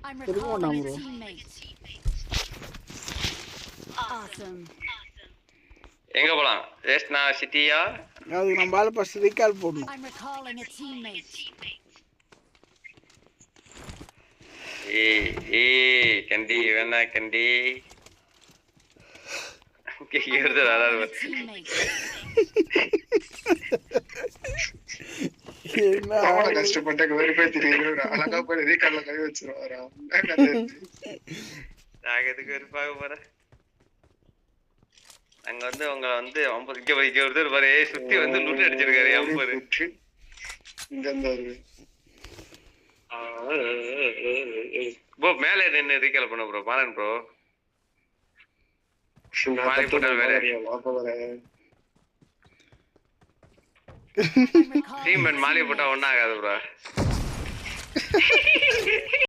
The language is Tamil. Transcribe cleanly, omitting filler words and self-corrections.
I'm திரும்ப recalling a வேண்டாம் ப்ரோ. teammate. Awesome. எங்க போலாம்? ரேஸ்னா சிட்டியா? அதுக்கு நம்ம ஆளு ஃபர்ஸ்ட் ரீகால் போடணும். I'm recalling a teammate. கண்டி வேணா கண்டி. I'm கேக்குறது recalling அதாவது a teammate. என்ன அவ்வளவு கஷ்டப்பட்ட வெறுப்பே தெரியுது. அழகா போய் ரீகால்ல கை வச்சிருவாரா? நான் எதுக்கு வெறுப்பாக போறேன்? அங்க வந்து உங்களை வந்து இங்க ஒருத்தர் பாரு சுத்தி வந்து லூட் அடிச்சிருக்காரு அம்பரு. இங்க இருந்தாரு. ப்ரோ மேலே நின்று ரீகால் பண்ண ப்ரோ பாலன் ப்ரோ. மாறி போட்டா வேற டீம் மாலி போட்டா ஒன்னும் ஆகாது ப்ரோ.